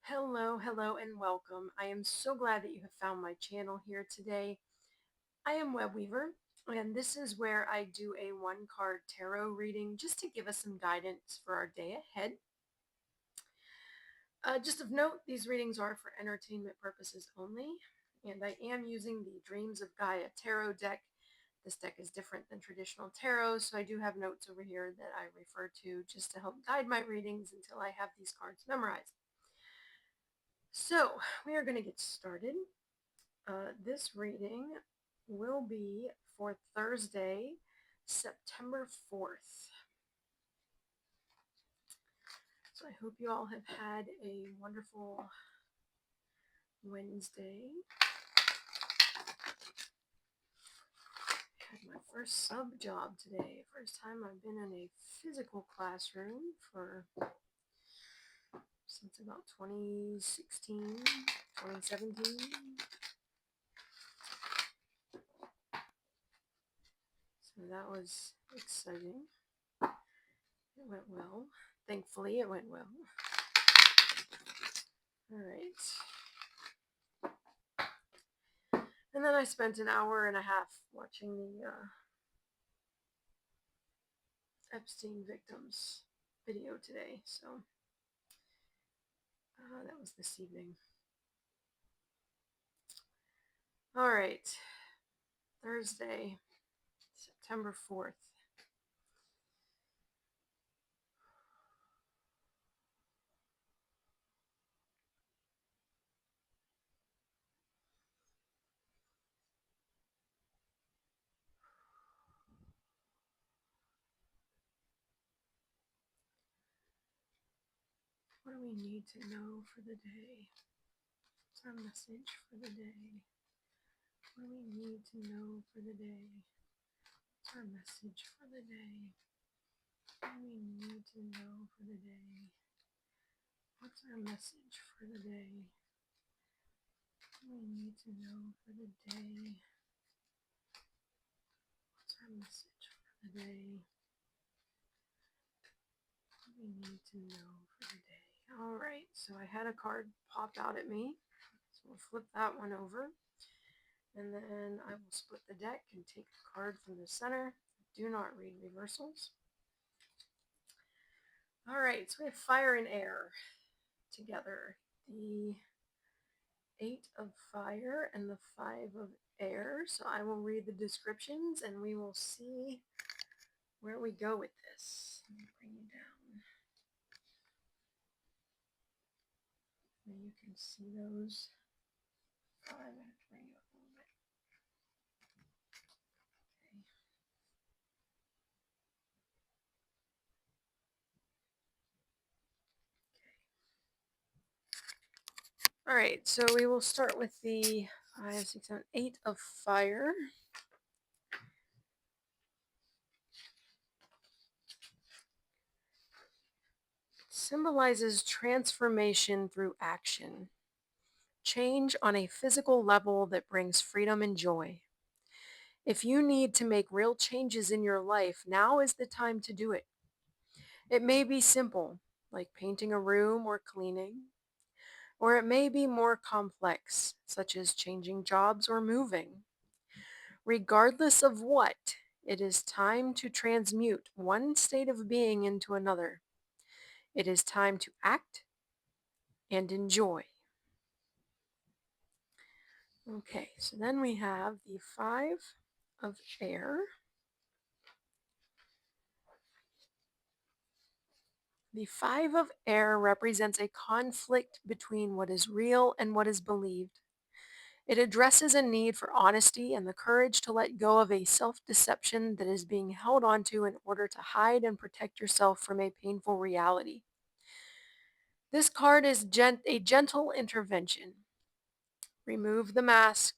Hello, hello, and welcome. I am so glad that you have found my channel here today. I am Web Weaver, and this is where I do a one card tarot reading just to give us some guidance for our day ahead. Just of note, these readings are for entertainment purposes only, and I am using the Dreams of Gaia tarot deck. This deck is different than traditional tarot, so I do have notes over here that I refer to just to help guide my readings until I have these cards memorized. So, we are going to get started. This reading will be for Thursday, September 4th. So I hope you all have had a wonderful Wednesday. I had my first sub job today. First time I've been in a physical classroom since about 2016, 2017. So that was exciting. It went well. Thankfully, it went well. All right. And then I spent an hour and a half watching the Epstein victims video today. So that was this evening. All right. Thursday, September 4th. What do we need to know for the day? What's our message for the day? What do we need to know for the day? What's our message for the day? What do we need to know for the day? What's our message for the day? What do we need to know for the day? What's our message for the day? What do we need to know for the day? All right, so I had a card pop out at me. So we'll flip that one over. And then I will split the deck and take a card from the center. Do not read reversals. All right, so we have fire and air together. The 8 of fire and the 5 of air. So I will read the descriptions and we will see where we go with this. Let me bring you down where you can see those. Oh, I'm going to have to bring you up a little bit. Okay. All right, so we will start with the 5, 6, 7, 8 of fire. Symbolizes transformation through action, change on a physical level that brings freedom and joy. If you need to make real changes in your life, now is the time to do it. It may be simple, like painting a room or cleaning, or it may be more complex, such as changing jobs or moving. Regardless of what, it is time to transmute one state of being into another. It is time to act and enjoy. Okay, so then we have the 5 of air. The 5 of air represents a conflict between what is real and what is believed. It addresses a need for honesty and the courage to let go of a self-deception that is being held onto in order to hide and protect yourself from a painful reality. This card is a gentle intervention. Remove the mask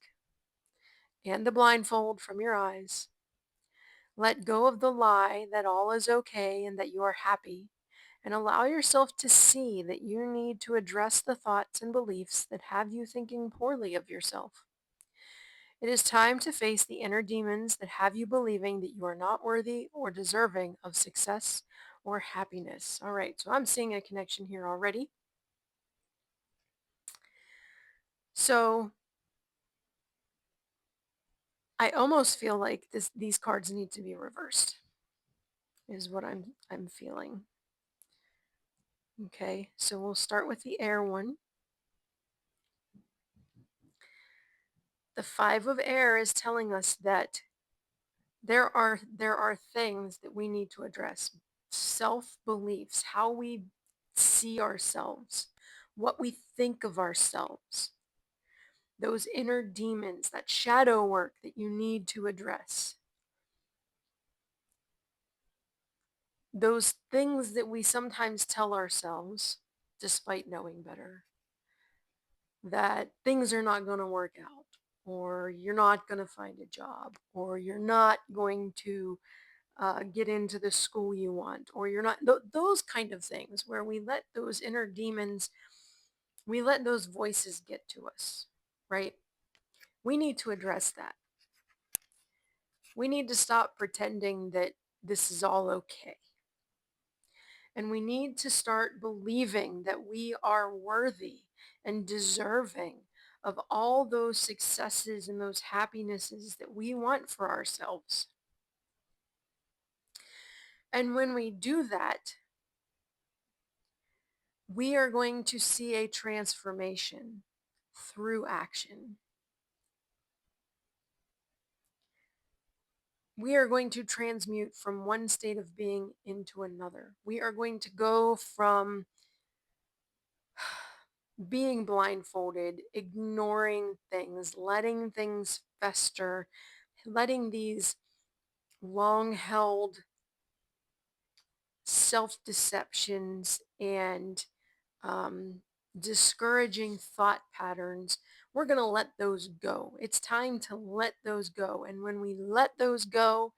and the blindfold from your eyes. Let go of the lie that all is okay and that you are happy, and allow yourself to see that you need to address the thoughts and beliefs that have you thinking poorly of yourself. It is time to face the inner demons that have you believing that you are not worthy or deserving of success or happiness. All right, so I'm seeing a connection here already. So I almost feel like these cards need to be reversed, is what I'm feeling. Okay, so we'll start with the air one. The five of air is telling us that there are things that we need to address. Self-beliefs, how we see ourselves, what we think of ourselves, those inner demons, that shadow work that you need to address. Those things that we sometimes tell ourselves, despite knowing better, that things are not going to work out, or you're not going to find a job, or you're not going to get into the school you want, or you're not, those kind of things where we let those inner demons, we let those voices get to us, right? We need to address that. We need to stop pretending that this is all okay. And we need to start believing that we are worthy and deserving of all those successes and those happinesses that we want for ourselves. And when we do that, we are going to see a transformation through action. We are going to transmute from one state of being into another. We are going to go from being blindfolded, ignoring things, letting things fester, letting these long held self deceptions and um, discouraging thought patterns. We're going to let those go. It's time to let those go. And when we let those go,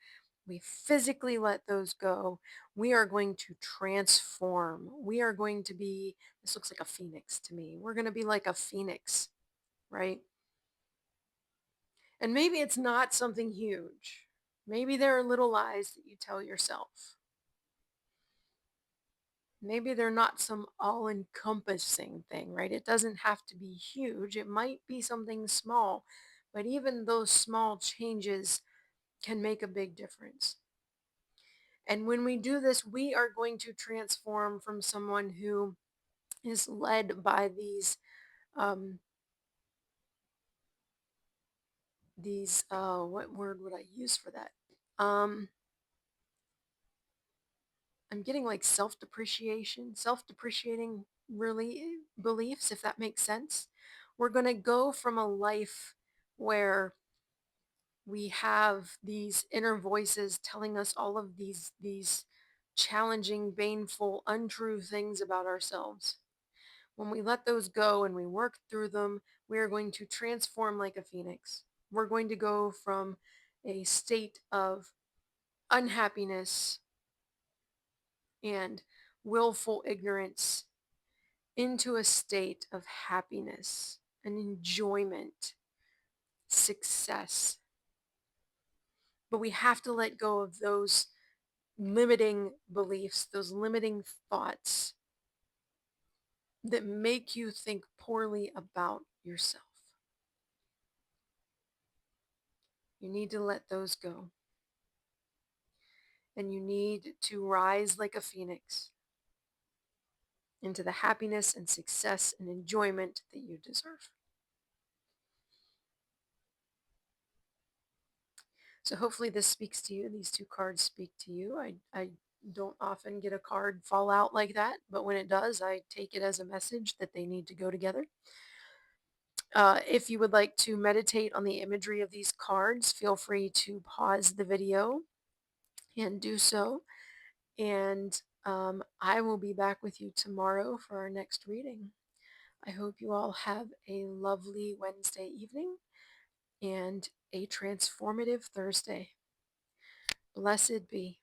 we physically let those go, we are going to transform. We are going to be, this looks like a phoenix to me. We're going to be like a phoenix, right? And maybe it's not something huge. Maybe there are little lies that you tell yourself. Maybe they're not some all-encompassing thing, right? It doesn't have to be huge. It might be something small, but even those small changes can make a big difference. And when we do this, we are going to transform from someone who is led by um, what word would I use for that? I'm getting like self-depreciating really beliefs, if that makes sense. We're going to go from a life where we have these inner voices telling us all of these challenging, baneful, untrue things about ourselves. When we let those go and we work through them, we are going to transform like a phoenix. We're going to go from a state of unhappiness and willful ignorance into a state of happiness and enjoyment, success. But we have to let go of those limiting beliefs, those limiting thoughts that make you think poorly about yourself. You need to let those go. And you need to rise like a phoenix into the happiness and success and enjoyment that you deserve. So hopefully this speaks to you. These two cards speak to you. I don't often get a card fall out like that, but when it does, I take it as a message that they need to go together. If you would like to meditate on the imagery of these cards, feel free to pause the video and do so. And I will be back with you tomorrow for our next reading. I hope you all have a lovely Wednesday evening and a transformative Thursday. Blessed be.